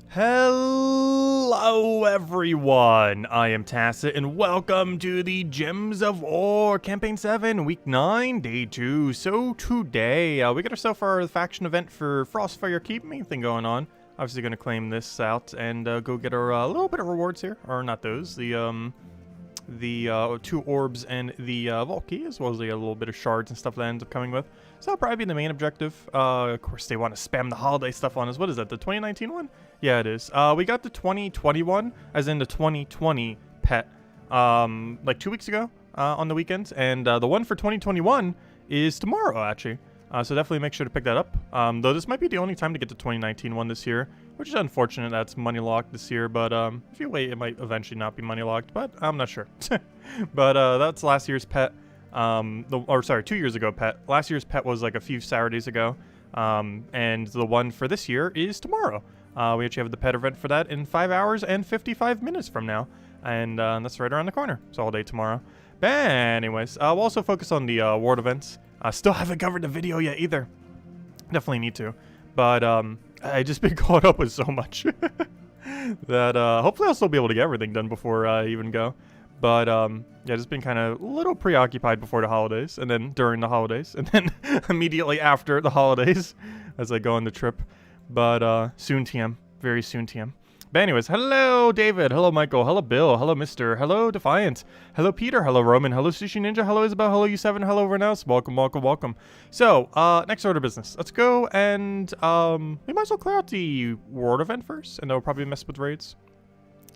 Hello everyone, I am Tacit and welcome to the Gems of War Campaign 7, Week 9, Day 2. So today, we got ourselves our faction event for Frostfire Keep, main thing going on. Obviously gonna claim this out and go get our little bit of rewards here, or not those, the 2 orbs and the vault key, as well as a little bit of shards and stuff that ends up coming with. So that'll probably be the main objective. Of course, they want to spam the holiday stuff on us. What is that, the 2019 one? Yeah, it is. We got the 2021, as in the 2020 pet, like 2 weeks ago on the weekends. And the one for 2021 is tomorrow, actually. So definitely make sure to pick that up. Though this might be the only time to get the 2019 one this year, which is unfortunate that's money locked this year. But if you wait, it might eventually not be money locked, but I'm not sure. But that's last year's pet. 2 years ago pet. Last year's pet was like a few Saturdays ago. And the one for this year is tomorrow. We actually have the pet event for that in 5 hours and 55 minutes from now. And that's right around the corner. It's all day tomorrow. But anyways, we'll also focus on the ward events. Still haven't covered the video yet either. Definitely need to. But I just been caught up with so much that hopefully I'll still be able to get everything done before I even go. But yeah, just been kind of a little preoccupied before the holidays, and then during the holidays, and then immediately after the holidays as I go on the trip. But soon TM, very soon TM. But anyways, hello David, hello Michael, hello Bill, hello Mr., hello Defiant, hello Peter, hello Roman, hello Sushi Ninja, hello Isabel, hello U7, hello Renaus, welcome, welcome, welcome. So, next order of business. Let's go and we might as well clear out the ward event first, and then we'll probably mess with raids.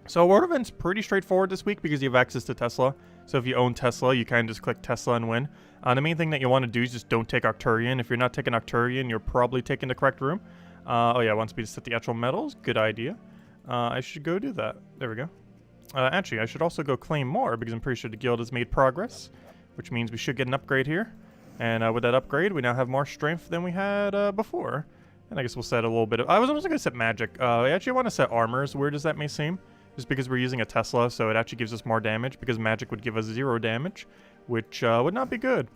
So ward event's pretty straightforward this week because you have access to Tesla. So if you own Tesla, you kind of just click Tesla and win. The main thing that you want to do is just don't take Arcturian. If you're not taking Arcturian, you're probably taking the correct room. Oh yeah, wants me to set the actual medals. Good idea. I should go do that. There we go. Actually, I should also go claim more because I'm pretty sure the guild has made progress, which means we should get an upgrade here. And with that upgrade, we now have more strength than we had before. And I guess we'll set a little bit of... I was almost going to set magic. I actually want to set armor, as weird as that may seem. Just because we're using a Tesla, so it actually gives us more damage, because magic would give us 0 damage, which would not be good.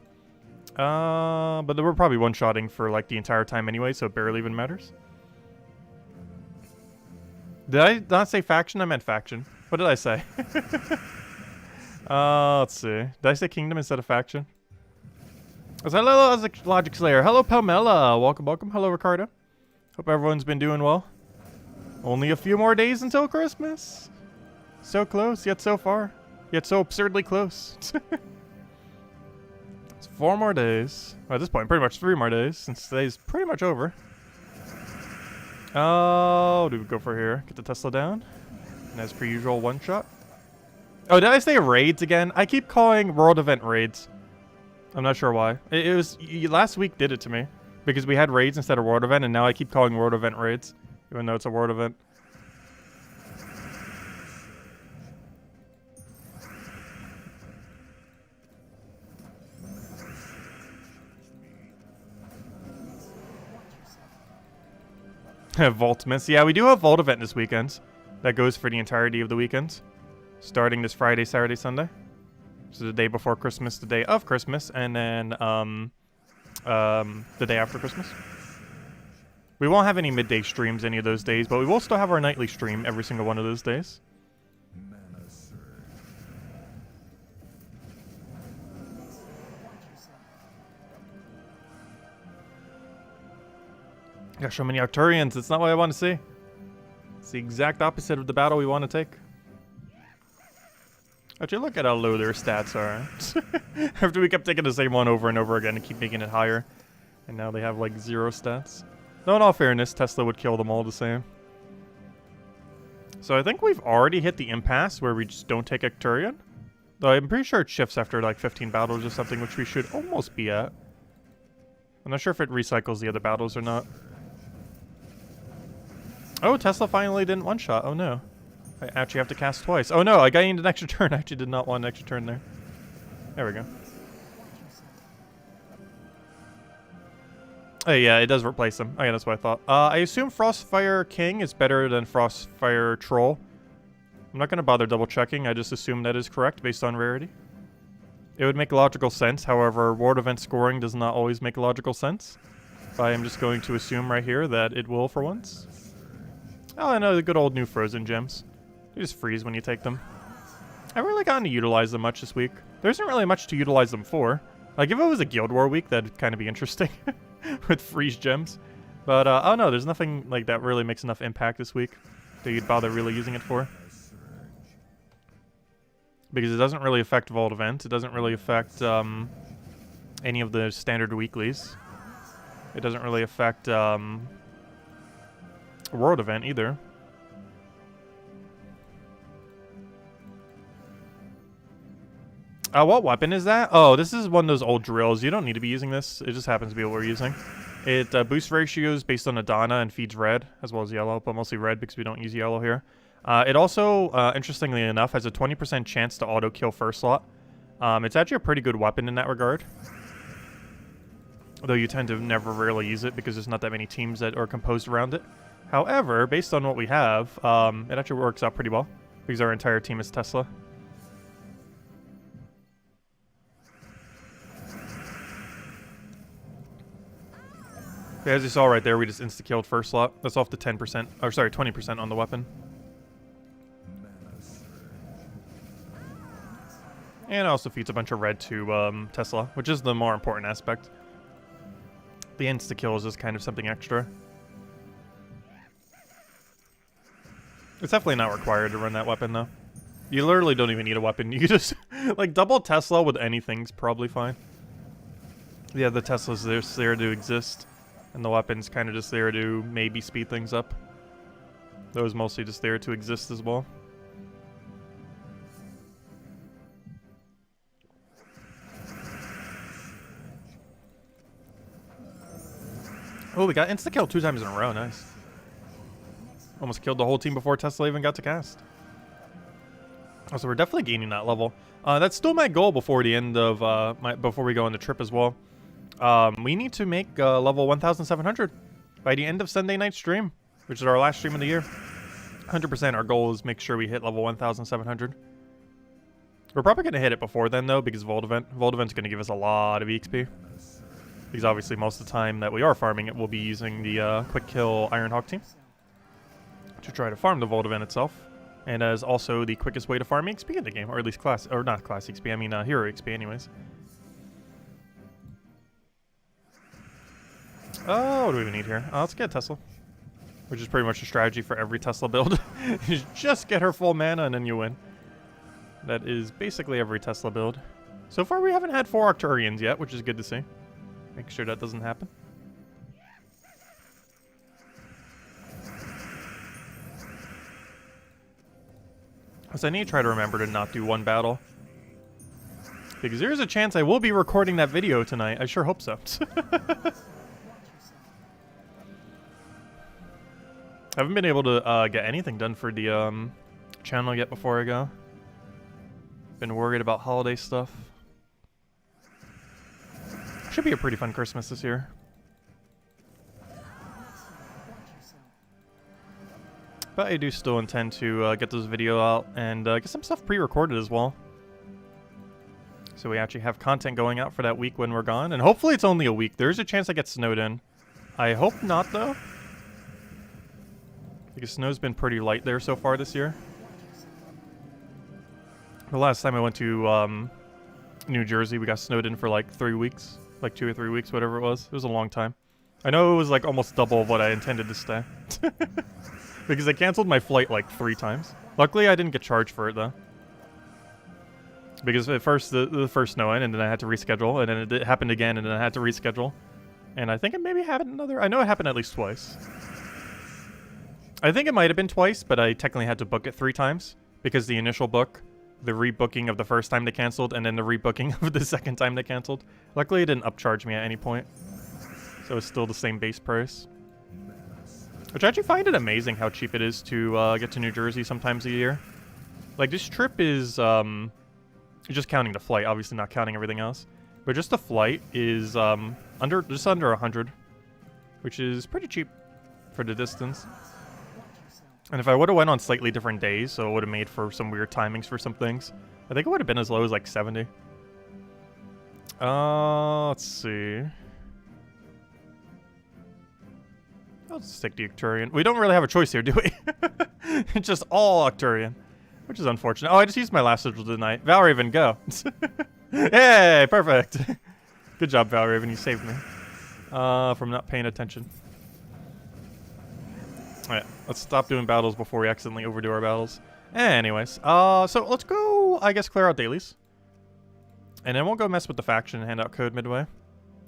But we're probably one-shotting for like the entire time anyway, so it barely even matters. Did I not say faction? I meant faction. What did I say? Let's see. Did I say kingdom instead of faction? Hello, Logic Slayer. Hello, Palmella. Welcome, welcome. Hello, Ricardo. Hope everyone's been doing well. Only a few more days until Christmas. So close, yet so far. Yet so absurdly close. It's 4 more days. Well, at this point, pretty much 3 more days, since today's pretty much over. Oh, do we go for here? Get the Tesla down. And as per usual, one shot. Oh, did I say raids again? I keep calling world event raids. I'm not sure why. It was... Last week did it to me. Because we had raids instead of world event, and now I keep calling world event raids. Even though it's a word event. Vault miss. Yeah, we do have Vault event this weekend. That goes for the entirety of the weekend. Starting this Friday, Saturday, Sunday. So the day before Christmas, the day of Christmas, and then the day after Christmas. We won't have any midday streams any of those days, but we will still have our nightly stream every single one of those days. Got so many Arcturians, it's not what I want to see. It's the exact opposite of the battle we want to take. Actually, look at how low their stats are. After we kept taking the same one over and over again and keep making it higher. And now they have like 0 stats. No, in all fairness, Tesla would kill them all the same. So I think we've already hit the impasse where we just don't take Arcturian. Though I'm pretty sure it shifts after like 15 battles or something, which we should almost be at. I'm not sure if it recycles the other battles or not. Oh, Tesla finally didn't one-shot. Oh no. I actually have to cast twice. Oh no, I got an extra turn. I actually did not want an extra turn there. There we go. Oh yeah, it does replace him. Oh yeah, that's what I thought. I assume Frostfire King is better than Frostfire Troll. I'm not going to bother double checking. I just assume that is correct based on rarity. It would make logical sense. However, ward event scoring does not always make logical sense. I am just going to assume right here that it will for once. Oh, I know, the good old new frozen gems. They just freeze when you take them. I haven't really gotten to utilize them much this week. There isn't really much to utilize them for. Like, if it was a Guild War week, that'd kind of be interesting. With freeze gems. But, oh no, there's nothing, like, that really makes enough impact this week that you'd bother really using it for. Because it doesn't really affect Vault Event. It doesn't really affect, any of the standard weeklies. It doesn't really affect, World Event either. What weapon is that? Oh, this is one of those old drills. You don't need to be using this. It just happens to be what we're using. It boosts ratios based on Adana and feeds red, as well as yellow, but mostly red because we don't use yellow here. It also, interestingly enough, has a 20% chance to auto-kill first slot. It's actually a pretty good weapon in that regard. Though you tend to never really use it because there's not that many teams that are composed around it. However, based on what we have, it actually works out pretty well because our entire team is Tesla. Yeah, as you saw right there, we just insta-killed first slot. That's off to 10%, or sorry, 20% on the weapon. And it also feeds a bunch of red to Tesla, which is the more important aspect. The insta-kill is just kind of something extra. It's definitely not required to run that weapon, though. You literally don't even need a weapon. You just, like, double Tesla with anything's probably fine. Yeah, the Tesla's there to exist. And the weapon's kind of just there to maybe speed things up. Those mostly just there to exist as well. Oh, we got insta-kill 2 times in a row. Nice. Almost killed the whole team before Tesla even got to cast. Oh, so we're definitely gaining that level. That's still my goal before the end of before we go on the trip as well. We need to make level 1,700 by the end of Sunday night stream, which is our last stream of the year. 100% our goal is make sure we hit level 1,700. We're probably going to hit it before then, though, because Vault Event's going to give us a lot of EXP. Because obviously most of the time that we are farming it, we'll be using the Quick Kill Ironhawk team to try to farm the Vault Event itself. And as also the quickest way to farm XP in the game, or at least class, or not class XP, I mean hero XP anyways. Oh, what do we need here? Let's get Tesla. Which is pretty much a strategy for every Tesla build. You just get her full mana and then you win. That is basically every Tesla build. So far we haven't had 4 Arcturians yet, which is good to see. Make sure that doesn't happen. So I need to try to remember to not do one battle. Because there is a chance I will be recording that video tonight. I sure hope so. I haven't been able to get anything done for the channel yet before I go. Been worried about holiday stuff. Should be a pretty fun Christmas this year. But I do still intend to get this video out and get some stuff pre-recorded as well. So we actually have content going out for that week when we're gone. And hopefully it's only a week. There is a chance I get snowed in. I hope not, though. Because snow's been pretty light there so far this year. The last time I went to New Jersey, we got snowed in for like 3 weeks. Like 2 or 3 weeks, whatever it was. It was a long time. I know it was like almost double of what I intended to stay. Because I canceled my flight like 3 times. Luckily, I didn't get charged for it, though. Because at first, the first snow in, and then I had to reschedule, and then it happened again, and then I had to reschedule. And I think it maybe happened another... I know it happened at least twice. I think it might have been twice, but I technically had to book it 3 times. Because the initial book, the rebooking of the first time they canceled, and then the rebooking of the second time they canceled. Luckily, it didn't upcharge me at any point. So it's still the same base price. Which I actually find it amazing how cheap it is to get to New Jersey sometimes a year. Like, this trip is just counting the flight, obviously not counting everything else. But just the flight is just under 100, which is pretty cheap for the distance. And if I would have went on slightly different days, so it would have made for some weird timings for some things, I think it would have been as low as like 70. Let's see. I'll stick to Arcturian. We don't really have a choice here, do we? It's just all Arcturian, which is unfortunate. Oh, I just used my last sigil tonight. Valraven, go. Hey, perfect. Good job, Valraven. You saved me from not paying attention. All right, let's stop doing battles before we accidentally overdo our battles. Anyways, so let's go, I guess, clear out dailies. And then we'll go mess with the faction and hand out code midway.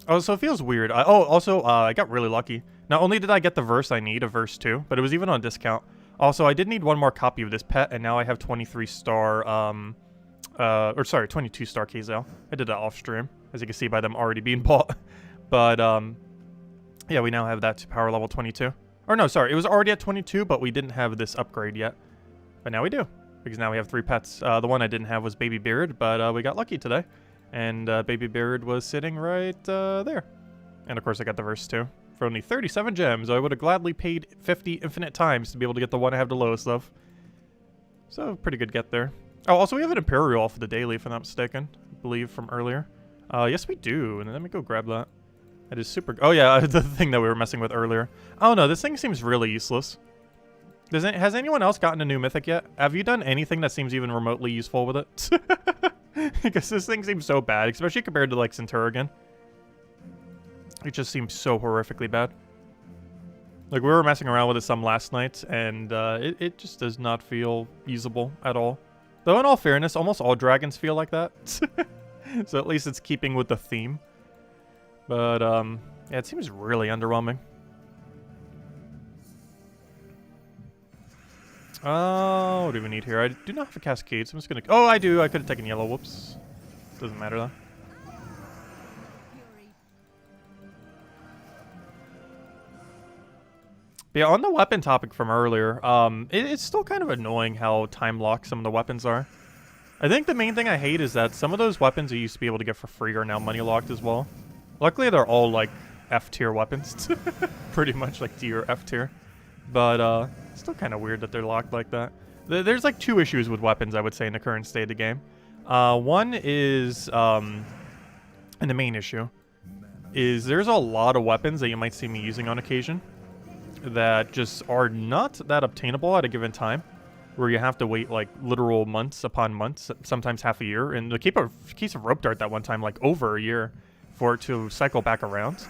Oh, so it feels weird. Also, I got really lucky. Not only did I get the verse I need, a verse 2, but it was even on discount. Also, I did need one more copy of this pet, and now I have 23-star, 22-star Kazale. I did that off stream, as you can see by them already being bought. But, yeah, we now have that to power level 22. Or no, sorry, it was already at 22, but we didn't have this upgrade yet. But now we do, because now we have 3 pets. The one I didn't have was Baby Beard, but we got lucky today. And Baby Beard was sitting right there. And of course I got the verse 2 for only 37 gems. I would have gladly paid 50 infinite times to be able to get the one I have the lowest of. So pretty good get there. Oh, also we have an Imperial for the daily, if I'm not mistaken. I believe from earlier. Yes we do. And let me go grab that. That is super... Oh yeah, the thing that we were messing with earlier. Oh no, this thing seems really useless. Has anyone else gotten a new mythic yet? Have you done anything that seems even remotely useful with it? Because this thing seems so bad, especially compared to like Centurion. It just seems so horrifically bad. Like we were messing around with it some last night, and it just does not feel usable at all. Though in all fairness, almost all dragons feel like that. So at least it's keeping with the theme. But yeah, it seems really underwhelming. Oh, what do we need here? I do not have a cascade, so I'm just gonna... Oh, I do. I could have taken yellow. Whoops. Doesn't matter, though. But yeah, on the weapon topic from earlier, it's still kind of annoying how time-locked some of the weapons are. I think the main thing I hate is that some of those weapons you used to be able to get for free are now money-locked as well. Luckily, they're all, like, F-tier weapons. Pretty much, like, D or F-tier. But, it's still kind of weird that they're locked like that. There's, like, 2 issues with weapons, I would say, in the current state of the game. One is, and the main issue, is there's a lot of weapons that you might see me using on occasion that just are not that obtainable at a given time, where you have to wait, like, literal months upon months, sometimes half a year. And the case of Rope Dart that one time, like, over a year for it to cycle back around,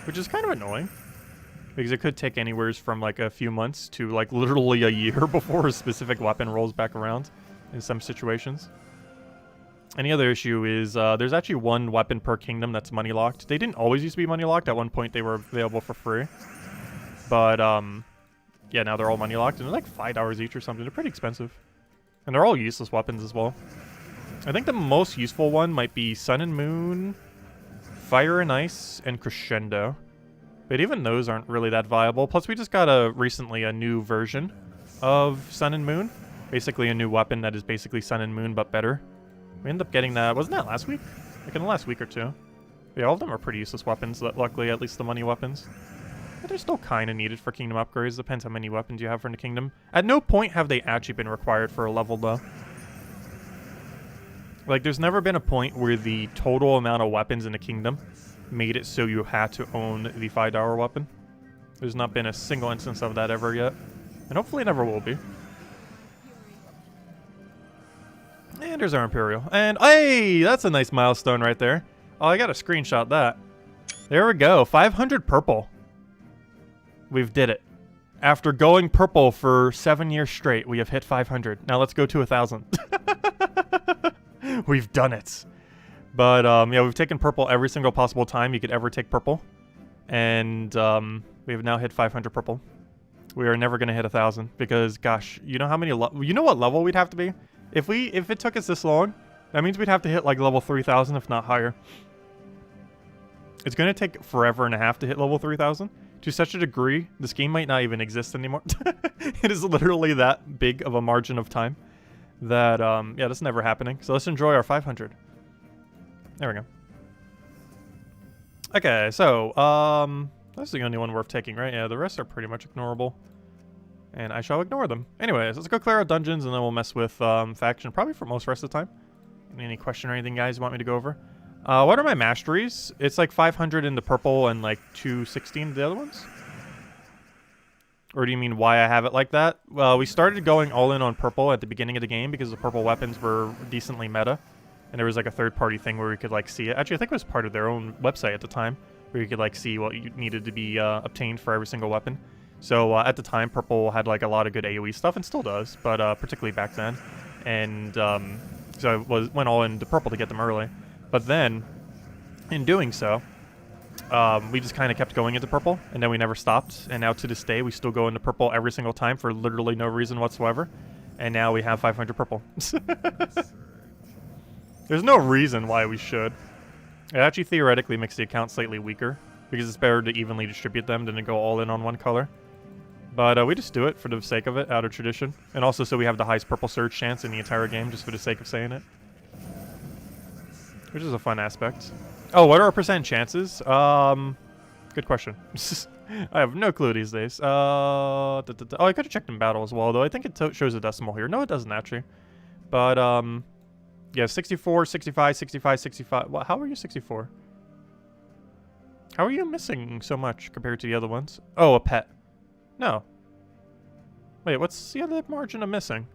which is kind of annoying. Because it could take anywhere from like a few months to like literally a year before a specific weapon rolls back around in some situations. And the other issue is there's actually 1 weapon per kingdom that's money locked. They didn't always used to be money locked. At one point they were available for free. But yeah, now they're all money locked and they're like $5 each or something. They're pretty expensive. And they're all useless weapons as well. I think the most useful one might be Sun and Moon, Fire and Ice, and Crescendo. But even those aren't really that viable. Plus, we just got recently a new version of Sun and Moon. Basically a new weapon that is basically Sun and Moon, but better. We ended up getting that, wasn't that last week? Like in the last week or 2. Yeah, all of them are pretty useless weapons, luckily, at least the money weapons. But they're still kind of needed for kingdom upgrades. Depends how many weapons you have for the kingdom. At no point have they actually been required for a level, though. Like, there's never been a point where the total amount of weapons in the kingdom made it so you had to own the $5 weapon. There's not been a single instance of that ever yet. And hopefully never will be. And there's our Imperial. And, hey, that's a nice milestone right there. Oh, I gotta screenshot that. There we go. 500 purple. We've did it. After going purple for 7 years straight, we have hit 500. Now let's go to 1,000. We've done it. But, yeah, we've taken purple every single possible time you could ever take purple. And, we have now hit 500 purple. We are never going to hit 1,000 because, gosh, you know how many... You know what level we'd have to be? If it took us this long, that means we'd have to hit, like, level 3,000, if not higher. It's going to take forever and a half to hit level 3,000. To such a degree, this game might not even exist anymore. It is literally that big of a margin of time that, yeah, that's never happening. So let's enjoy our 500. There we go. Okay, so, that's the only one worth taking, right? Yeah, the rest are pretty much ignorable. And I shall ignore them. Anyways, let's go clear out dungeons and then we'll mess with, faction probably for most rest of the time. Any question or anything, guys, you want me to go over? What are my masteries? It's like 500 in the purple and like 216 in the other ones. Or do you mean why I have it like that? Well, we started going all in on purple at the beginning of the game because the purple weapons were decently meta. And there was like a third-party thing where we could like see it. Actually, I think it was part of their own website at the time, where you could like see what you needed to be obtained for every single weapon. So at the time, purple had like a lot of good AoE stuff, and still does, but particularly back then. And so I went all into purple to get them early. But then, in doing so, we just kind of kept going into purple, and then we never stopped. And now to this day, we still go into purple every single time for literally no reason whatsoever. And now we have 500 purple. There's no reason why we should. It actually theoretically makes the account slightly weaker, because it's better to evenly distribute them than to go all in on one color. But we just do it for the sake of it, out of tradition. And also so we have the highest purple surge chance in the entire game, just for the sake of saying it. Which is a fun aspect. Oh, what are our percent chances? Good question. I have no clue these days. Oh, I could have checked in battle as well, though. I think it shows a decimal here. No, it doesn't actually. But, yeah, 64, 65, 65, 65. Well, how are you 64? How are you missing so much compared to the other ones? Oh, a pet. No. Wait, what's the other margin I'm missing?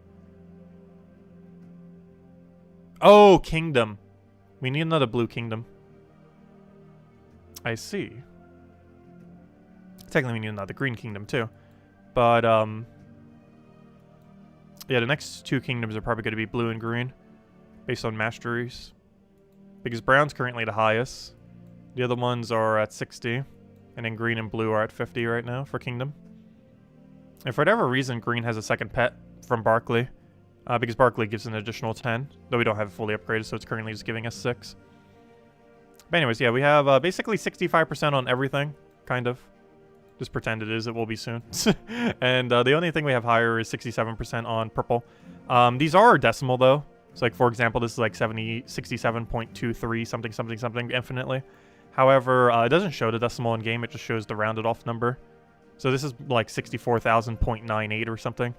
Oh, kingdom. We need another blue kingdom. I see. Technically, we need another green kingdom, too. But, yeah, the next two kingdoms are probably going to be blue and green, based on Masteries. Because brown's currently the highest. The other ones are at 60. And then green and blue are at 50 right now for kingdom. And for whatever reason, green has a second pet from Barkley. Because Barkley gives an additional 10. Though we don't have it fully upgraded, so it's currently just giving us 6. But anyways, yeah, we have basically 65% on everything. Kind of. Just pretend it is. It will be soon. And the only thing we have higher is 67% on purple. These are decimal, though. So, like, for example, this is like 67.23 something, something, something infinitely. However, it doesn't show the decimal in game. It just shows the rounded off number. So this is like 64,000.98 or something.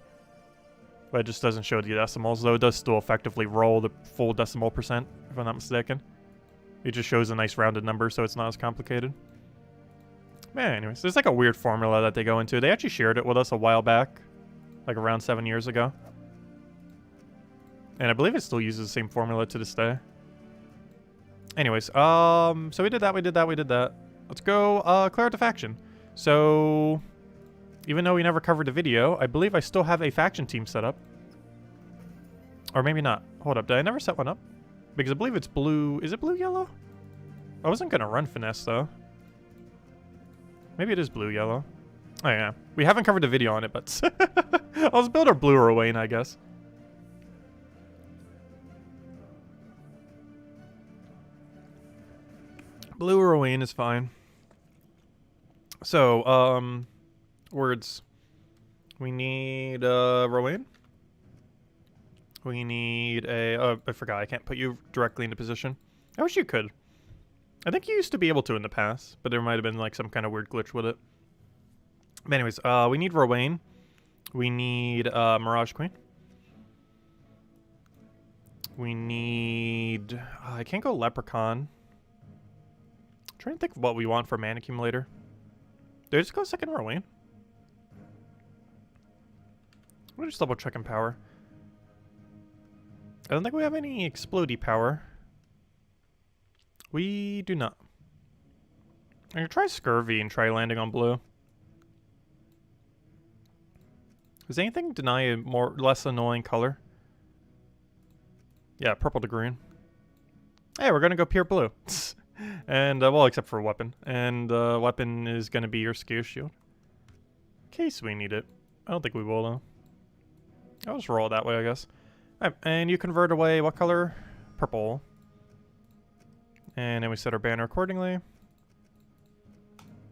But it just doesn't show the decimals, though it does still effectively roll the full decimal percent, if I'm not mistaken. It just shows a nice rounded number, so it's not as complicated. Man, anyways, there's like a weird formula that they go into. They actually shared it with us a while back, like around 7 years ago. And I believe it still uses the same formula to this day. Anyways, so we did that, we did that, we did that. Let's go clear out the faction. So, even though we never covered the video, I believe I still have a faction team set up. Or maybe not. Hold up, did I never set one up? Because I believe it's blue. Is it blue-yellow? I wasn't going to run finesse, though. Maybe it is blue-yellow. Oh, yeah. We haven't covered the video on it, but... Let's build our blue Rowan, I guess. Blue Rowan is fine. So, words. We need Rowan. We need a... Oh, I forgot. I can't put you directly into position. I wish you could. I think you used to be able to in the past, but there might have been like some kind of weird glitch with it. But anyways, we need Rowan. We need Mirage Queen. We need... I can't go Leprechaun. I'm trying to think of what we want for Mana Accumulator. Did I just go second Rowan? We'll just double check in power. I don't think we have any explodey power. We do not. I'm gonna try Scurvy and try landing on blue. Does anything deny a less annoying color? Yeah, purple to green. Hey, we're gonna go pure blue. And, well, except for a weapon. And, weapon is gonna be your Scare Shield. In case we need it. I don't think we will, though. I'll just roll it that way, I guess. Alright, and you convert away what color? Purple. And then we set our banner accordingly.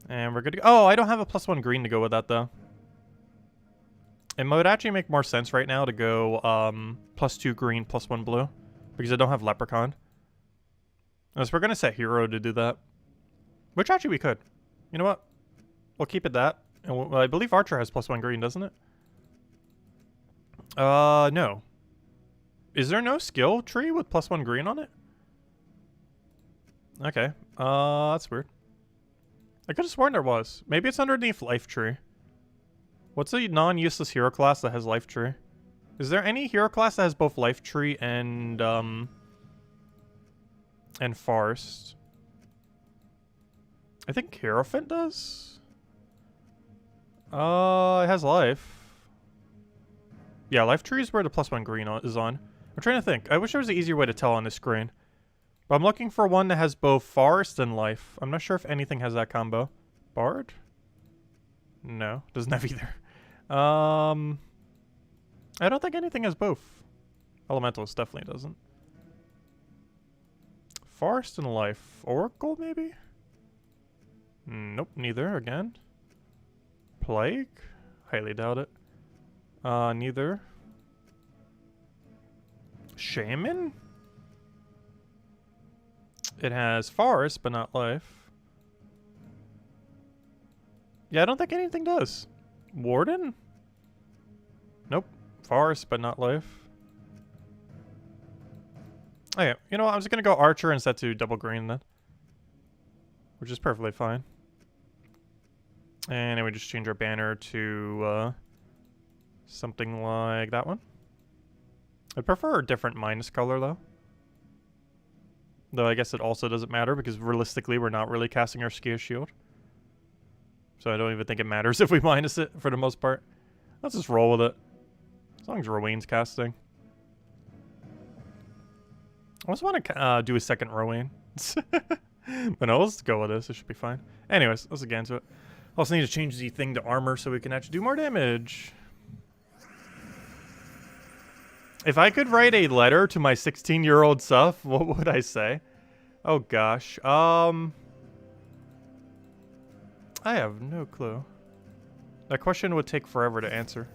And we're good to go. Oh, I don't have a +1 green to go with that, though. It would actually make more sense right now to go +2 green, +1 blue. Because I don't have Leprechaun. Unless we're going to set Hero to do that. Which actually we could. You know what? We'll keep it that. And I believe Archer has +1 green, doesn't it? No. Is there no skill tree with +1 green on it? Okay. That's weird. I could have sworn there was. Maybe it's underneath Life Tree. What's a non-useless hero class that has life tree? Is there any hero class that has both life tree and forest? I think Hierophant does. It has life. Yeah, life tree is where the +1 green is on. I'm trying to think. I wish there was an easier way to tell on this screen. But I'm looking for one that has both forest and life. I'm not sure if anything has that combo. Bard? No, doesn't have either. I don't think anything has both. Elementalist definitely doesn't. Forest and life. Oracle, maybe? Nope, neither, again. Plague? Highly doubt it. Neither. Shaman? It has forest, but not life. Yeah, I don't think anything does. Warden? Nope. Forest, but not life. Okay, you know what? I'm just gonna go Archer and set to double green then. Which is perfectly fine. And then we just change our banner to something like that one. I prefer a different minus color though. Though I guess it also doesn't matter because realistically we're not really casting our Skier Shield. So I don't even think it matters if we minus it for the most part. Let's just roll with it. As long as Rowan's casting. I also want to do a second Rowan. But no, let's go with this. It should be fine. Anyways, let's get into it. Also need to change the thing to armor so we can actually do more damage. If I could write a letter to my 16-year-old self, what would I say? Oh gosh. I have no clue. That question would take forever to answer.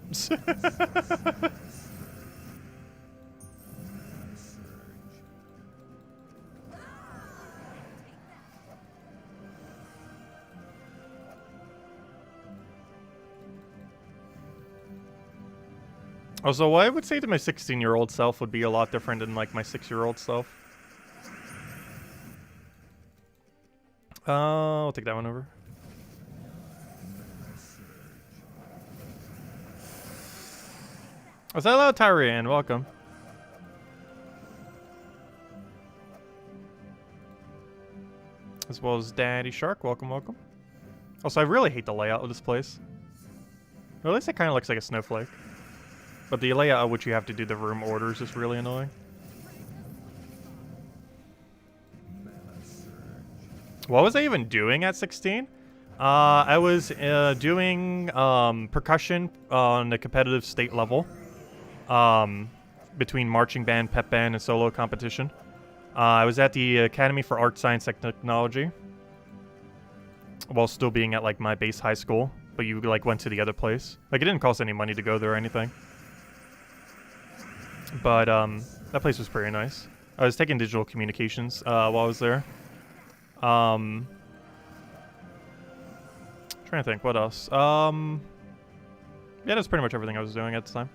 Also, what I would say to my 16-year-old self would be a lot different than like my 6-year-old self. I'll take that one over. Oh, hello, Tyrian. Welcome. As well as Daddy Shark. Welcome, welcome. Also, I really hate the layout of this place. Or at least it kind of looks like a snowflake. But the layout at which you have to do the room orders is really annoying. What was I even doing at 16? I was doing percussion on the competitive state level. Between marching band, pep band, and solo competition. I was at the Academy for Art, Science, and Technology. While still being at like my base high school. But you like went to the other place. Like it didn't cost any money to go there or anything. But that place was pretty nice. I was taking digital communications while I was there. Trying to think, what else? Yeah, that's pretty much everything I was doing at the time.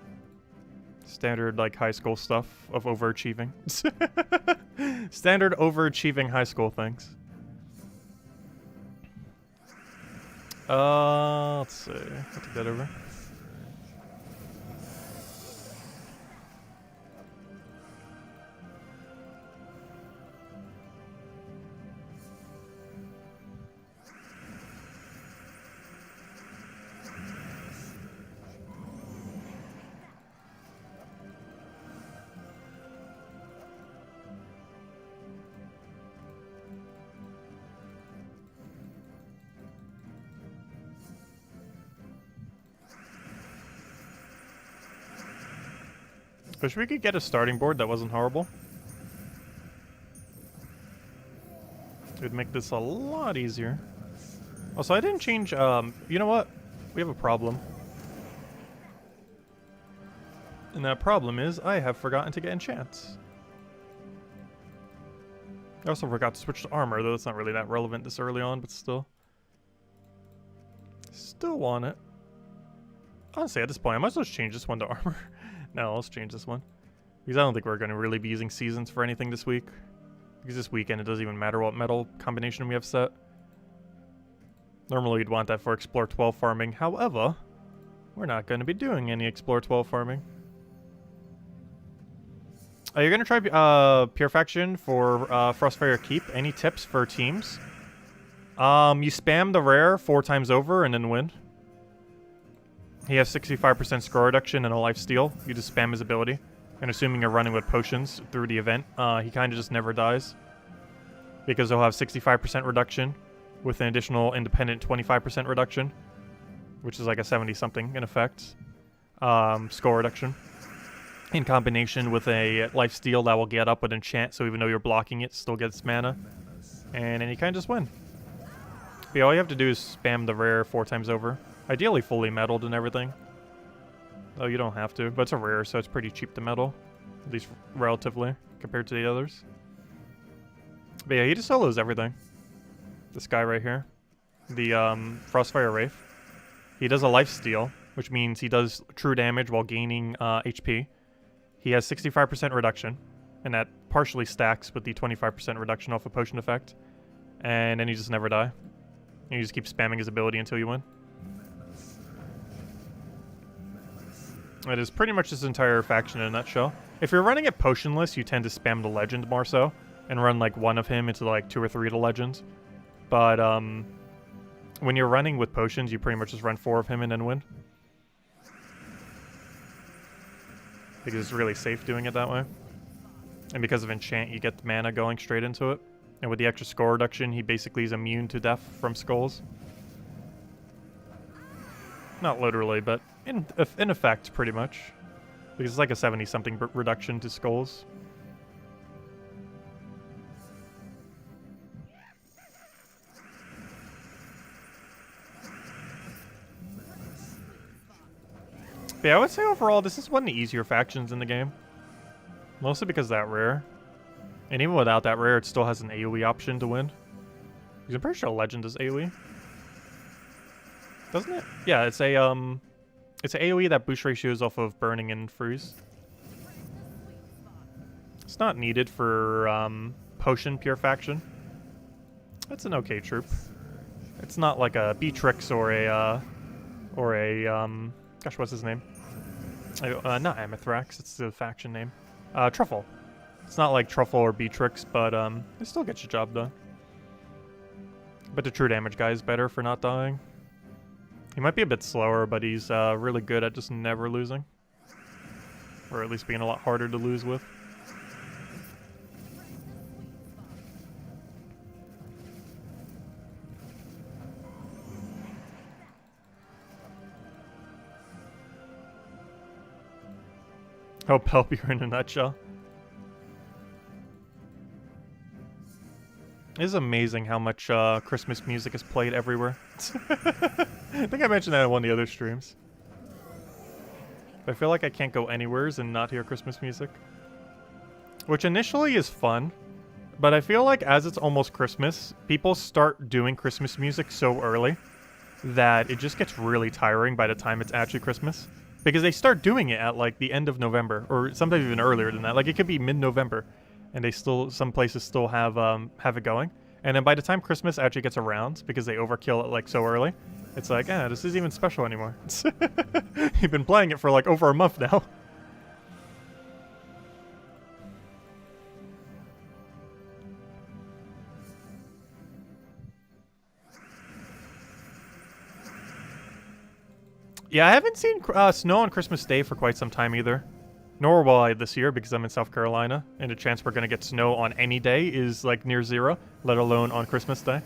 Standard, like, high school stuff of overachieving. Standard overachieving high school things. Let's see. I'll take that over. Wish we could get a starting board that wasn't horrible. It would make this a lot easier. Also, I didn't change, you know what? We have a problem. And that problem is, I have forgotten to get enchants. I also forgot to switch to armor, though it's not really that relevant this early on, but still. Still want it. Honestly, at this point, I might as well just change this one to armor. No, let's change this one. Because I don't think we're going to really be using seasons for anything this week. Because this weekend, it doesn't even matter what metal combination we have set. Normally, you'd want that for Explore 12 farming. However, we're not going to be doing any Explore 12 farming. You're going to try Pure Faction for Frostfire Keep. Any tips for teams? You spam the rare 4 times over and then win. He has 65% score reduction and a life steal. You just spam his ability. And assuming you're running with potions through the event, he kind of just never dies. Because he'll have 65% reduction with an additional independent 25% reduction. Which is like a 70-something in effect. Score reduction. In combination with a life steal that will get up with enchant, so even though you're blocking it, still gets mana. And then you kind of just win. But yeah, all you have to do is spam the rare 4 times over. Ideally fully metaled and everything. Oh, you don't have to, but it's a rare, so it's pretty cheap to metal. At least relatively, compared to the others. But yeah, he just solos everything. This guy right here. The Frostfire Wraith. He does a life steal, which means he does true damage while gaining HP. He has 65% reduction, and that partially stacks with the 25% reduction off a potion effect. And then you just never die. And you just keep spamming his ability until you win. It is pretty much this entire faction in a nutshell. If you're running it potionless, you tend to spam the legend more so, and run like 1 of him into like 2 or 3 of the legends. But when you're running with potions, you pretty much just run 4 of him and then win. Because it's really safe doing it that way. And because of enchant, you get the mana going straight into it. And with the extra score reduction, he basically is immune to death from skulls. Not literally, but in effect, pretty much. Because it's like a 70-something reduction to skulls. But yeah, I would say overall, this is one of the easier factions in the game. Mostly because of that rare. And even without that rare, it still has an AoE option to win. Because I'm pretty sure Legend is AoE. Doesn't it? Yeah, it's a it's an AoE that boost ratios off of Burning and Freeze. It's not needed for Potion Pure Faction. That's an okay troop. It's not like a Beatrix or a gosh, what's his name? Not Amethrax, it's the faction name. Truffle. It's not like Truffle or Beatrix, but it still gets your job done. But the true damage guy is better for not dying. He might be a bit slower, but he's really good at just never losing. Or at least being a lot harder to lose with. Oh, Pelpier in a nutshell. It is amazing how much Christmas music is played everywhere. I think I mentioned that in one of the other streams. I feel like I can't go anywhere and not hear Christmas music. Which initially is fun, but I feel like as it's almost Christmas, people start doing Christmas music so early that it just gets really tiring by the time it's actually Christmas. Because they start doing it at like the end of November, or sometimes even earlier than that. Like it could be mid-November, and they still, some places still have it going. And then by the time Christmas actually gets around, because they overkill it like so early, it's like, this isn't even special anymore. You've been playing it for like over a month now. Yeah, I haven't seen snow on Christmas Day for quite some time either. Nor will I this year because I'm in South Carolina, and the chance we're going to get snow on any day is like near 0, let alone on Christmas Day.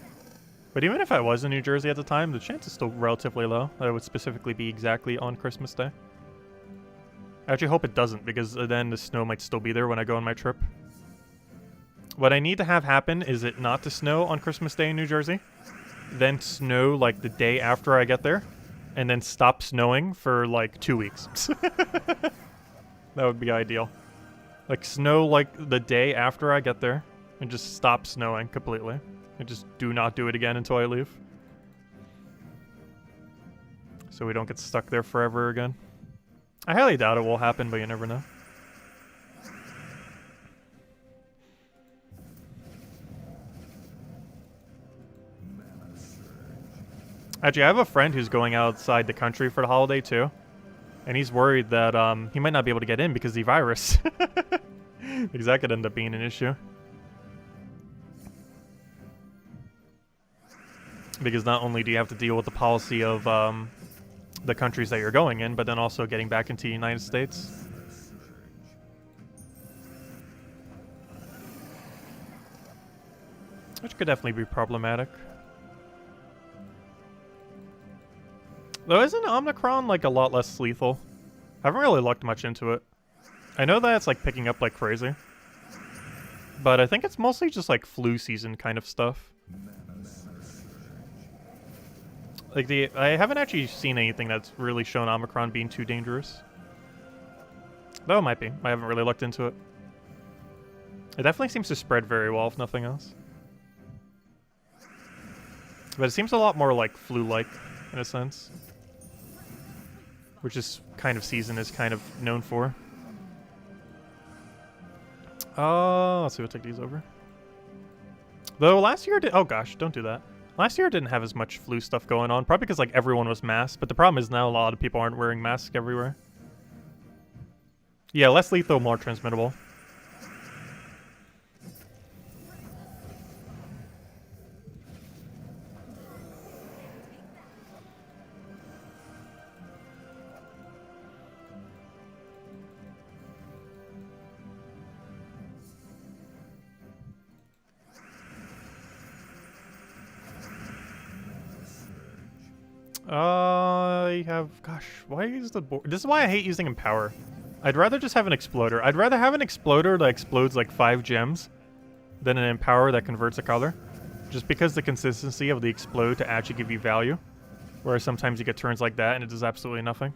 But even if I was in New Jersey at the time, the chance is still relatively low that it would specifically be exactly on Christmas Day. I actually hope it doesn't, because then the snow might still be there when I go on my trip. What I need to have happen is it not to snow on Christmas Day in New Jersey, then snow like the day after I get there, and then stop snowing for like 2 weeks. That would be ideal. Like snow like the day after I get there, and just stop snowing completely. And just do not do it again until I leave. So we don't get stuck there forever again. I highly doubt it will happen, but you never know. Actually, I have a friend who's going outside the country for the holiday too. And he's worried that he might not be able to get in because of the virus. Because that could end up being an issue. Because not only do you have to deal with the policy of the countries that you're going in, but then also getting back into the United States. Which could definitely be problematic. Though isn't Omicron like a lot less lethal? I haven't really looked much into it. I know that it's like picking up like crazy. But I think it's mostly just like flu season kind of stuff. Like I haven't actually seen anything that's really shown Omicron being too dangerous. Though it might be. I haven't really looked into it. It definitely seems to spread very well, if nothing else. But it seems a lot more like flu-like, in a sense. Which this kind of season is kind of known for. Let's see, we'll take these over. Though last year oh gosh, don't do that. Last year didn't have as much flu stuff going on, probably because like everyone was masked, but the problem is now a lot of people aren't wearing masks everywhere. Yeah, less lethal, more transmittable. I have, gosh, why use the board? This is why I hate using Empower. I'd rather just have an Exploder. I'd rather have an Exploder that explodes like 5 gems than an Empower that converts a color. Just because the consistency of the Explode to actually give you value. Whereas sometimes you get turns like that and it does absolutely nothing.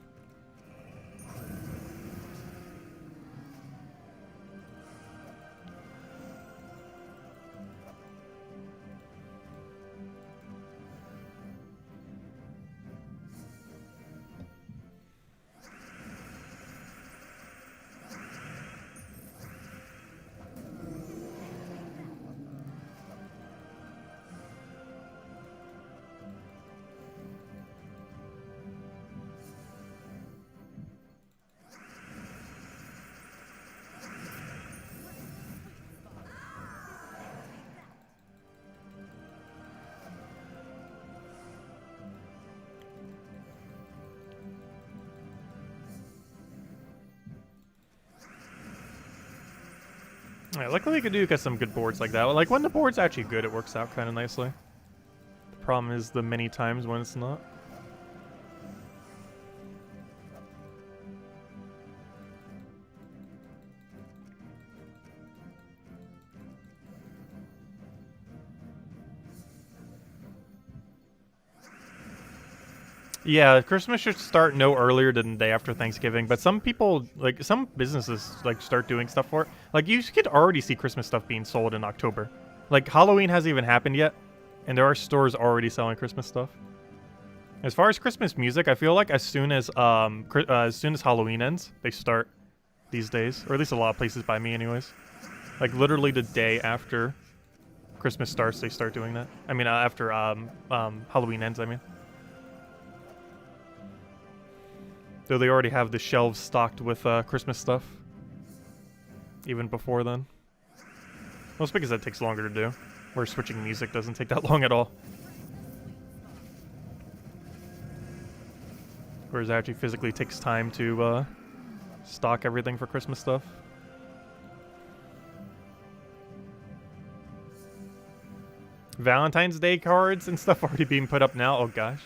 Yeah, luckily you could get some good boards like that. Like, when the board's actually good, it works out kind of nicely. The problem is the many times when it's not. Yeah, Christmas should start no earlier than the day after Thanksgiving, but some people, like, some businesses, like, start doing stuff for it. Like, you could already see Christmas stuff being sold in October. Like, Halloween hasn't even happened yet, and there are stores already selling Christmas stuff. As far as Christmas music, I feel like as soon as Halloween ends, they start these days. Or at least a lot of places by me anyways. Like, literally the day after Christmas starts, they start doing that. I mean, after Halloween ends, I mean. Though they already have the shelves stocked with Christmas stuff. Even before then. Most because that takes longer to do. Where switching music doesn't take that long at all. Whereas it actually physically takes time to stock everything for Christmas stuff. Valentine's Day cards and stuff already being put up now? Oh gosh.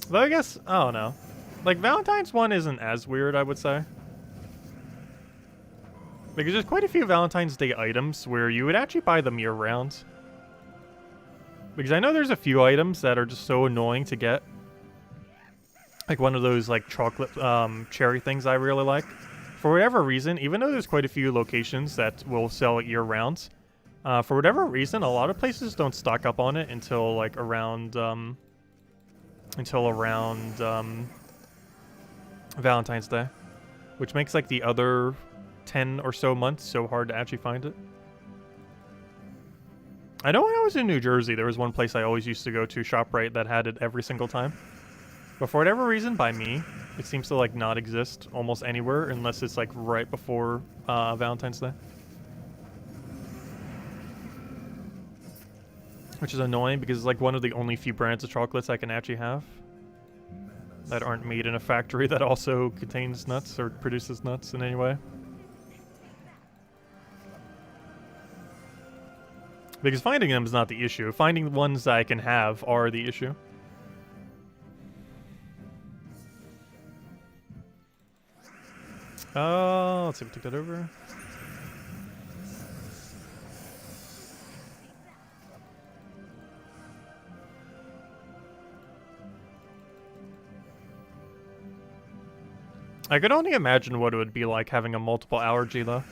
Though I guess, I don't know. Like, Valentine's one isn't as weird, I would say. Because there's quite a few Valentine's Day items where you would actually buy them year-round. Because I know there's a few items that are just so annoying to get. Like one of those, like, chocolate cherry things I really like. For whatever reason, even though there's quite a few locations that will sell it year-round, for whatever reason, a lot of places don't stock up on it until, like, around Valentine's Day, which makes like the other 10 or so months so hard to actually find it. I know when I was in New Jersey, there was one place I always used to go to, ShopRite, that had it every single time. But for whatever reason, by me, it seems to like not exist almost anywhere unless it's like right before Valentine's Day. Which is annoying because it's like one of the only few brands of chocolates I can actually have that aren't made in a factory that also contains nuts or produces nuts in any way. Because finding them is not the issue. Finding the ones that I can have are the issue. Let's see if we take that over. I could only imagine what it would be like having a multiple allergy, though.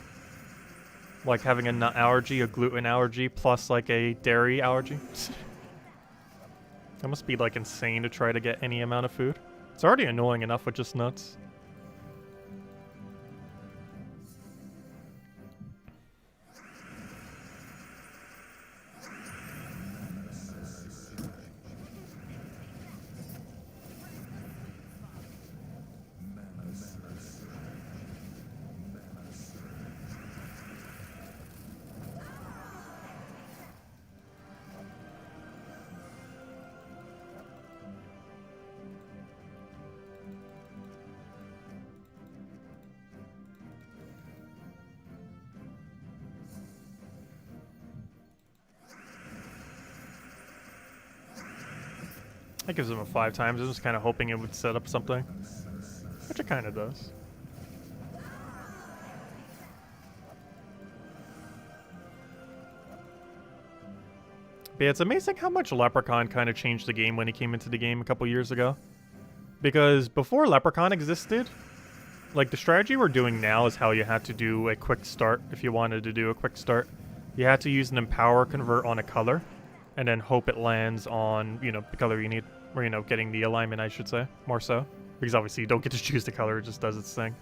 Like having a nut allergy, a gluten allergy, plus like a dairy allergy. That must be like insane to try to get any amount of food. It's already annoying enough with just nuts. That gives him a 5 times. I was kind of hoping it would set up something. Which it kind of does. But yeah, it's amazing how much Leprechaun kind of changed the game when he came into the game a couple years ago. Because before Leprechaun existed, like the strategy we're doing now is how you had to do a quick start if you wanted to do a quick start. You had to use an Empower Convert on a color, and then hope it lands on, you know, the color you need. Or, you know, getting the alignment, I should say, more so. Because obviously you don't get to choose the color, it just does its thing.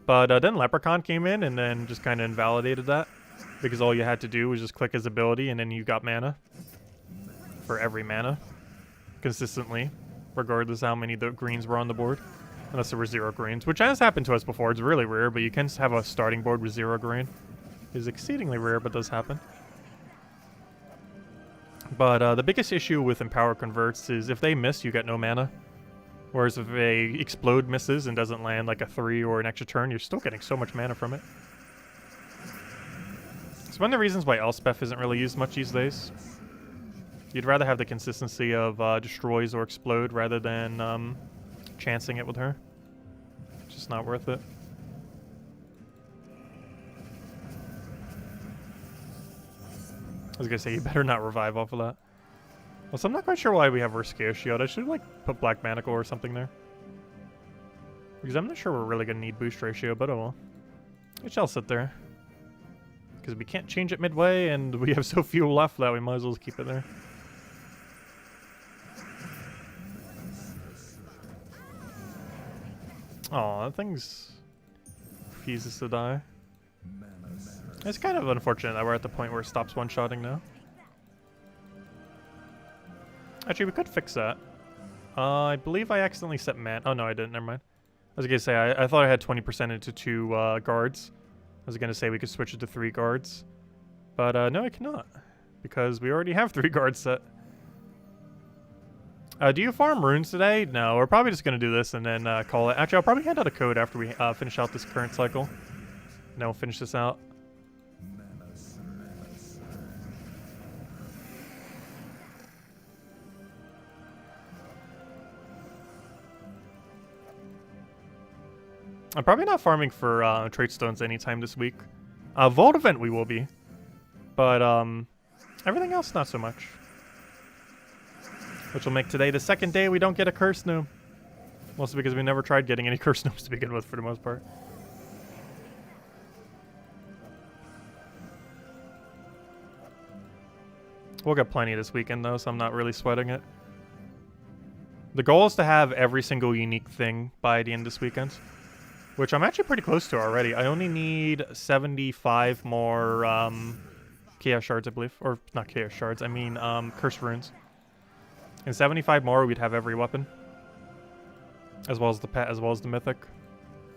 But then Leprechaun came in and then just kind of invalidated that. Because all you had to do was just click his ability and then you got mana. For every mana. Consistently. Regardless how many the greens were on the board. Unless there were 0 greens. Which has happened to us before, it's really rare, but you can have a starting board with 0 green. It's exceedingly rare, but does happen. But the biggest issue with Empower Converts is if they miss, you get no mana. Whereas if a Explode misses and doesn't land like a 3 or an extra turn, you're still getting so much mana from it. It's one of the reasons why Elspeth isn't really used much these days. You'd rather have the consistency of Destroys or Explode rather than chancing it with her. It's just not worth it. I was gonna say, you better not revive off of that. Well, so I'm not quite sure why we have our Scare Shield. I should, like, put Black Manacle or something there. Because I'm not sure we're really gonna need boost ratio, but oh well. It shall sit there. Because we can't change it midway, and we have so few left that we might as well keep it there. Aw, that thing's refuses to die. It's kind of unfortunate that we're at the point where it stops one-shotting now. Actually, we could fix that. I believe I accidentally set man. Oh, no, I didn't. Never mind. I was going to say, I thought I had 20% into 2 guards. I was going to say we could switch it to 3 guards. But no, I cannot. Because we already have 3 guards set. Do you farm runes today? No, we're probably just going to do this and then call it. Actually, I'll probably hand out a code after we finish out this current cycle. And then we'll finish this out. I'm probably not farming for trait stones anytime this week. Vault event we will be. But everything else not so much. Which will make today the second day we don't get a curse gnome. Mostly because we never tried getting any curse gnomes to begin with for the most part. We'll get plenty this weekend though, so I'm not really sweating it. The goal is to have every single unique thing by the end of this weekend. Which I'm actually pretty close to already. I only need 75 more chaos shards, I believe. Or not chaos shards, I mean curse runes. And 75 more, we'd have every weapon. As well as the pet, as well as the mythic.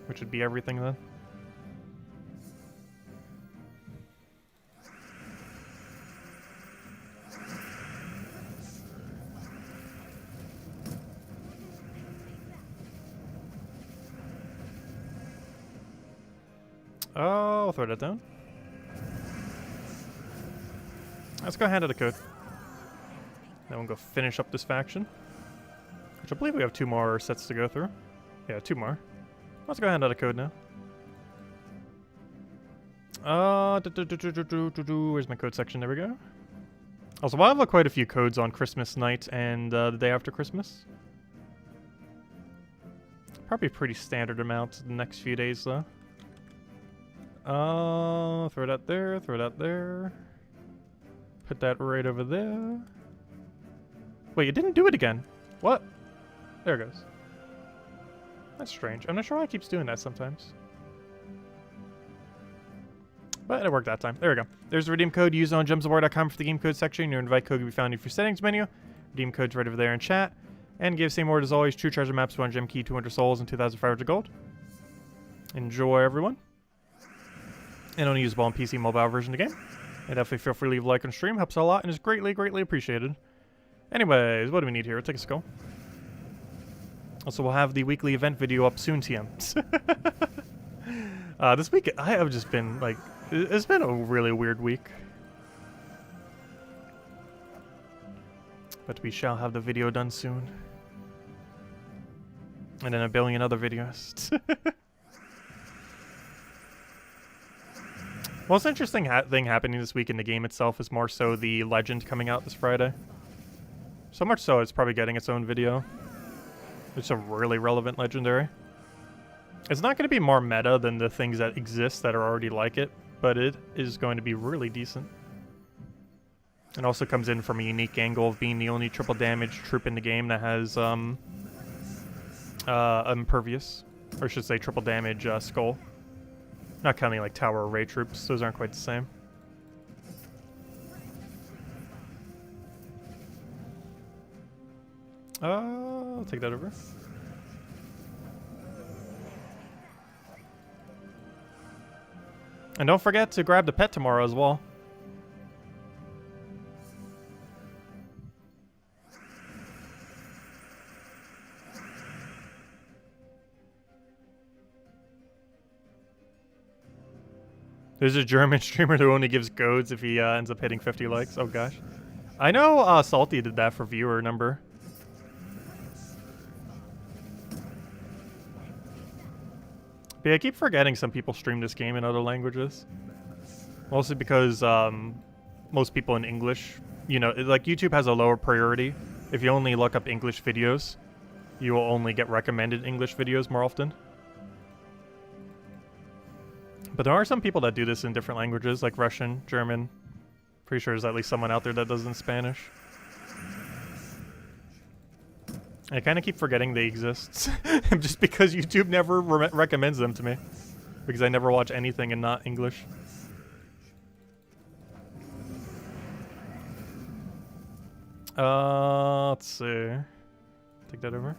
Which would be everything then. Oh, I'll throw that down. Let's go hand it a code. Then we'll go finish up this faction. Which I believe we have 2 more sets to go through. Yeah, 2 more. Let's go hand out a code now. Where's my code section? There we go. Also, we'll have quite a few codes on Christmas night and the day after Christmas. Probably pretty standard amount the next few days though. Throw that there, throw that there. Put that right over there. Wait, you didn't do it again. What? There it goes. That's strange. I'm not sure why it keeps doing that sometimes. But it worked that time. There we go. There's the redeem code. Use it on gemsofwar.com for the game code section. Your invite code can be found in your settings menu. Redeem code's right over there in chat. And give same word as always. True treasure maps, 1 gem key, 200 souls, and 2,500 gold. Enjoy, everyone. And only usable on PC mobile version of the game. And definitely feel free to leave a like on stream. Helps out a lot and is greatly, greatly appreciated. Anyways, what do we need here? We'll take a skull. Also, we'll have the weekly event video up soon, TM. This week, I have just been, like, it's been a really weird week. But we shall have the video done soon. And then a billion other videos. Most interesting thing happening this week in the game itself is more so the legend coming out this Friday. So much so, it's probably getting its own video. It's a really relevant legendary. It's not going to be more meta than the things that exist that are already like it, but it is going to be really decent. It also comes in from a unique angle of being the only triple damage troop in the game that has impervious, or I should say triple damage skull. Not counting like tower array troops; those aren't quite the same. I'll take that over. And don't forget to grab the pet tomorrow as well. There's a German streamer who only gives codes if he ends up hitting 50 likes. Oh gosh. I know Salty did that for viewer number. But yeah, I keep forgetting some people stream this game in other languages. Mostly because most people in English, you know, like YouTube has a lower priority. If you only look up English videos, you will only get recommended English videos more often. But there are some people that do this in different languages, like Russian, German. Pretty sure there's at least someone out there that does it in Spanish. I kind of keep forgetting they exist, just because YouTube never recommends them to me. Because I never watch anything in not English. Let's see. Take that over.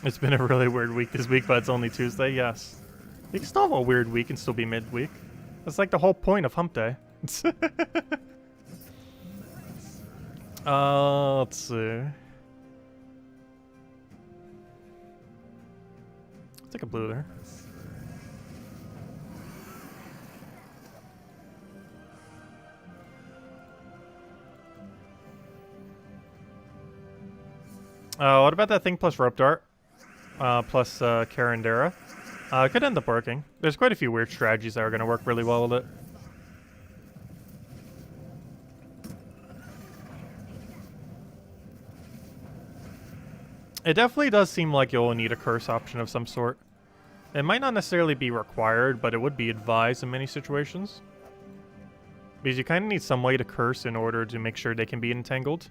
It's been a really weird week this week, but it's only Tuesday, yes. You can still have a weird week and still be midweek. That's like the whole point of hump day. Let's see. Let's take a blue there. What about that thing plus rope dart? Plus Karandera. Could end up working. There's quite a few weird strategies that are going to work really well with it. It definitely does seem like you'll need a curse option of some sort. It might not necessarily be required, but it would be advised in many situations. Because you kind of need some way to curse in order to make sure they can be entangled.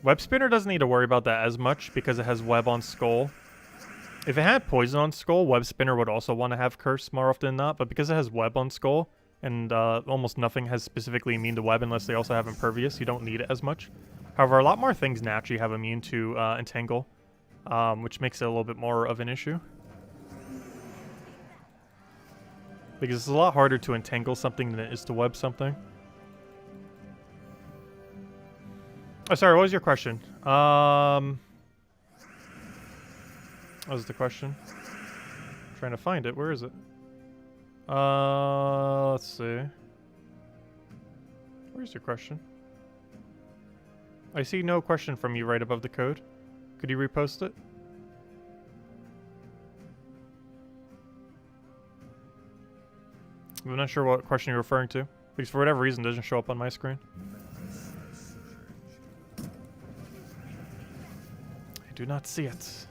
Web Spinner doesn't need to worry about that as much because it has web on skull. If it had poison on skull, Web Spinner would also want to have curse more often than not, but because it has web on skull, and almost nothing has specifically immune to web unless they also have impervious, you don't need it as much. However, a lot more things naturally have immune to entangle, which makes it a little bit more of an issue. Because it's a lot harder to entangle something than it is to web something. Oh, sorry, what was your question? What was the question? I'm trying to find it. Where is it? Let's see. Where's your question? I see no question from you right above the code. Could you repost it? I'm not sure what question you're referring to, because for whatever reason it doesn't show up on my screen. I do not see it.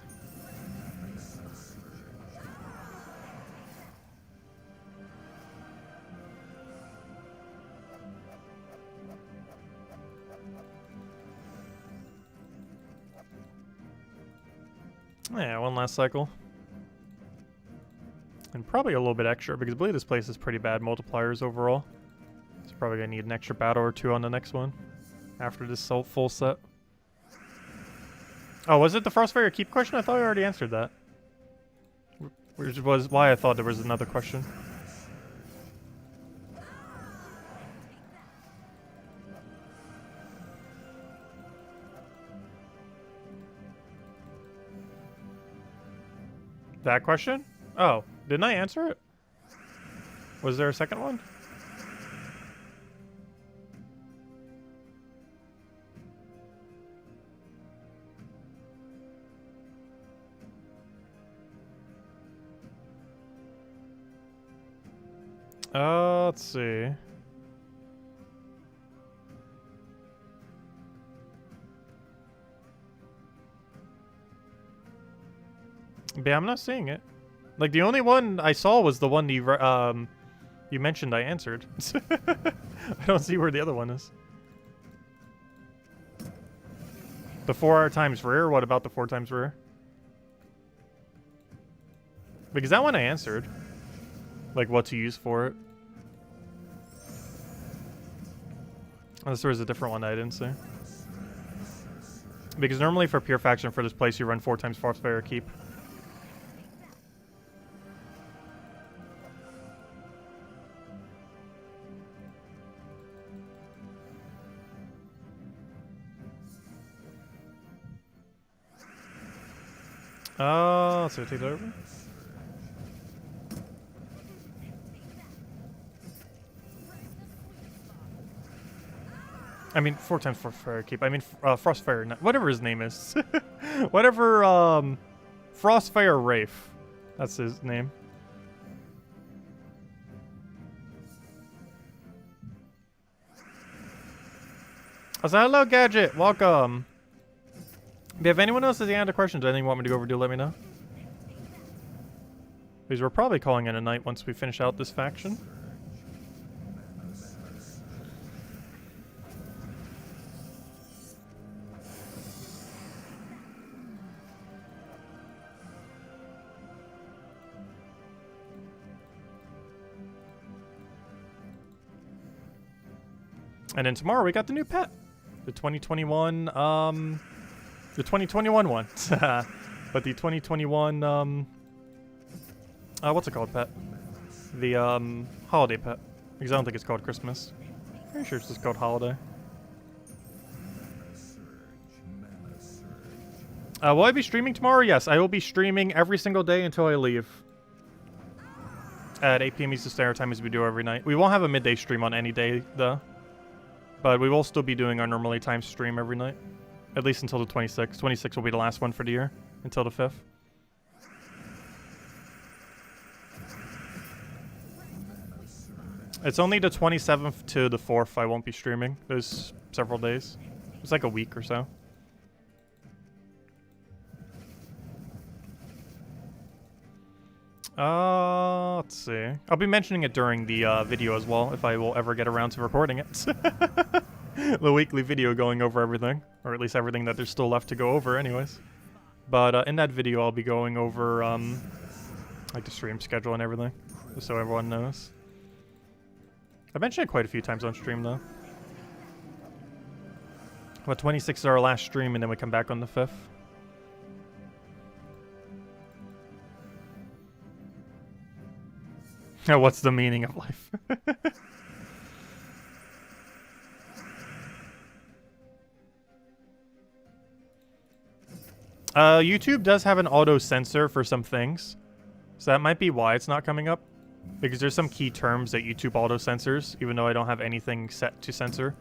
Yeah, one last cycle. And probably a little bit extra, because I believe this place is pretty bad multipliers overall. So probably gonna need an extra battle or two on the next one. After this full set. Oh, was it the Frostfire keep question? I thought I already answered that. Which was why I thought there was another question. That question? Oh, didn't I answer it? Was there a second one? Let's see. Yeah, I'm not seeing it. Like, the only one I saw was the one you mentioned I answered. I don't see where the other one is. The 4 times rare? What about the 4 times rare? Because that one I answered. Like, what to use for it. Unless there was a different one that I didn't see. Because normally for Pure Faction for this place, you run 4 times Frostfire Keep. Let's see, take that over. I mean, 4 times Frostfire Keep. I mean, Frostfire, whatever his name is. Whatever, Frostfire Wraith. That's his name. I said, hello, Gadget. Welcome. If anyone else has any other questions, anything you want me to go over, do let me know. Because we're probably calling it a night once we finish out this faction. And then tomorrow we got the new pet. The 2021, the 2021 one. But the 2021, what's it called, pet? The, holiday pet. Because I don't think it's called Christmas. Pretty sure it's just called holiday. Will I be streaming tomorrow? Yes, I will be streaming every single day until I leave. At 8 p.m. Eastern Standard Time as we do every night. We won't have a midday stream on any day, though. But we will still be doing our normally timed stream every night. At least until the 26th. 26th will be the last one for the year. Until the 5th. It's only the 27th to the 4th I won't be streaming. There's several days. It's like a week or so. Let's see. I'll be mentioning it during the video as well, if I will ever get around to recording it. The weekly video going over everything, or at least everything that there's still left to go over anyways. But in that video, I'll be going over like the stream schedule and everything, just so everyone knows. I mentioned it quite a few times on stream though. Well, 26 is our last stream, and then we come back on the 5th. What's the meaning of life? YouTube does have an auto censor for some things, so that might be why it's not coming up. Because there's some key terms that YouTube auto censors, even though I don't have anything set to censor.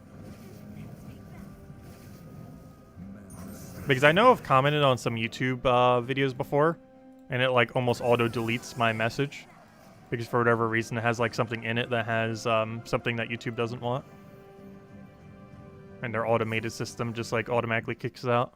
Because I know I've commented on some YouTube videos before, and it like almost auto deletes my message. Because for whatever reason it has like something in it that has something that YouTube doesn't want. And their automated system just like automatically kicks it out.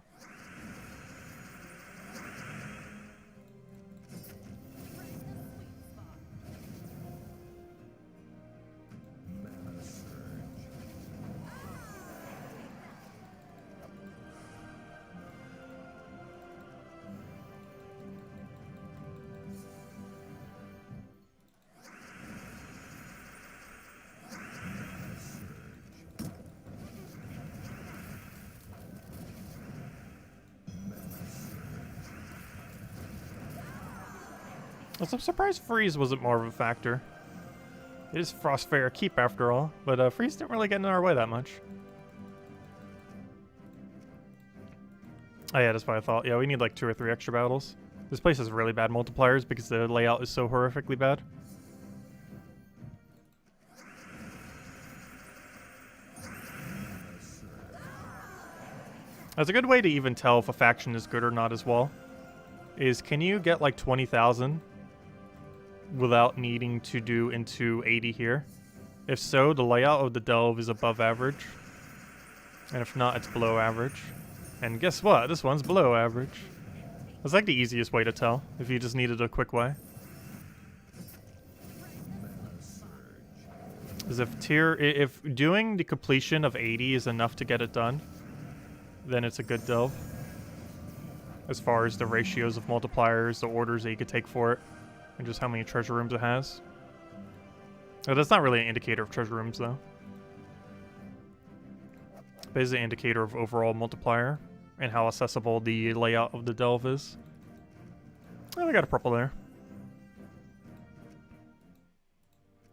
I'm surprised freeze wasn't more of a factor. It is Frostfire keep after all, but freeze didn't really get in our way that much. Oh yeah, that's what I thought. Yeah, we need like 2 or 3 extra battles. This place has really bad multipliers because the layout is so horrifically bad. That's a good way to even tell if a faction is good or not as well. Is can you get like 20,000 without needing to do into 80 here? If so, the layout of the delve is above average. And if not, it's below average. And guess what? This one's below average. That's like the easiest way to tell, if you just needed a quick way. Because if doing the completion of 80 is enough to get it done, then it's a good delve. As far as the ratios of multipliers, the orders that you could take for it, and just how many treasure rooms it has. Oh, that's not really an indicator of treasure rooms, though. But it's an indicator of overall multiplier, and how accessible the layout of the delve is. Oh, we got a purple there.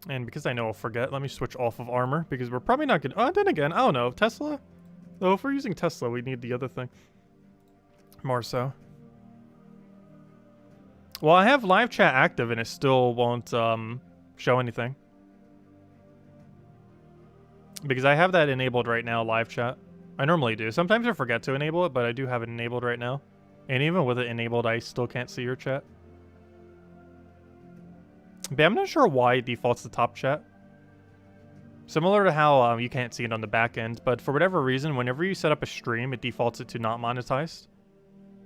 And because I know I'll forget, let me switch off of armor, because we're probably not gonna... Oh, then again, I don't know. Tesla? Though, if we're using Tesla, we need the other thing. More so. Well, I have live chat active and it still won't show anything. Because I have that enabled right now, live chat. I normally do. Sometimes I forget to enable it, but I do have it enabled right now. And even with it enabled, I still can't see your chat. But I'm not sure why it defaults to top chat. Similar to how you can't see it on the back end, but for whatever reason, whenever you set up a stream, it defaults it to not monetized.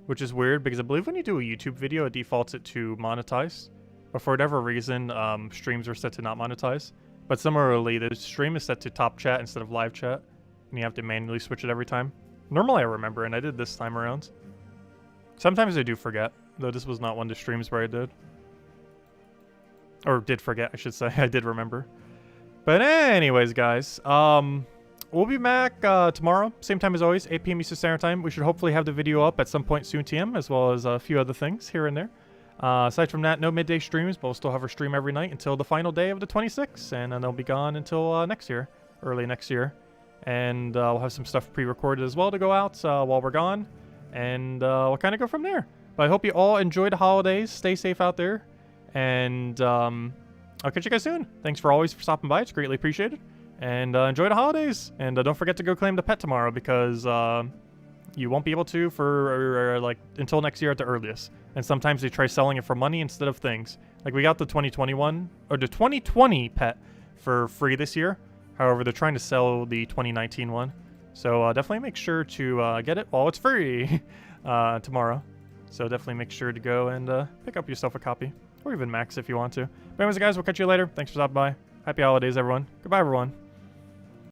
Which is weird, because I believe when you do a YouTube video, it defaults it to monetize. But for whatever reason, streams are set to not monetize. But similarly, the stream is set to top chat instead of live chat. And you have to manually switch it every time. Normally I remember, and I did this time around. Sometimes I do forget, though this was not one of the streams where I did. Or did forget, I should say. I did remember. But anyways, guys, we'll be back tomorrow, same time as always, 8 p.m. Eastern Standard Time. We should hopefully have the video up at some point soon, TM, as well as a few other things here and there. Aside from that, no midday streams, but we'll still have our stream every night until the final day of the 26th, and then they'll be gone until next year, early next year. And we'll have some stuff pre-recorded as well to go out while we're gone, and we'll kind of go from there. But I hope you all enjoy the holidays, stay safe out there, and I'll catch you guys soon. Thanks for always stopping by, it's greatly appreciated. And enjoy the holidays, and don't forget to go claim the pet tomorrow, because you won't be able to for like until next year at the earliest. And sometimes they try selling it for money instead of things. Like we got the 2021 or the 2020 pet for free this year. However, they're trying to sell the 2019 one. So definitely make sure to get it while it's free tomorrow. So definitely make sure to go and pick up yourself a copy. or even max if you want to. But anyways, guys, we'll catch you later. Thanks for stopping by. Happy holidays, everyone. Goodbye, everyone.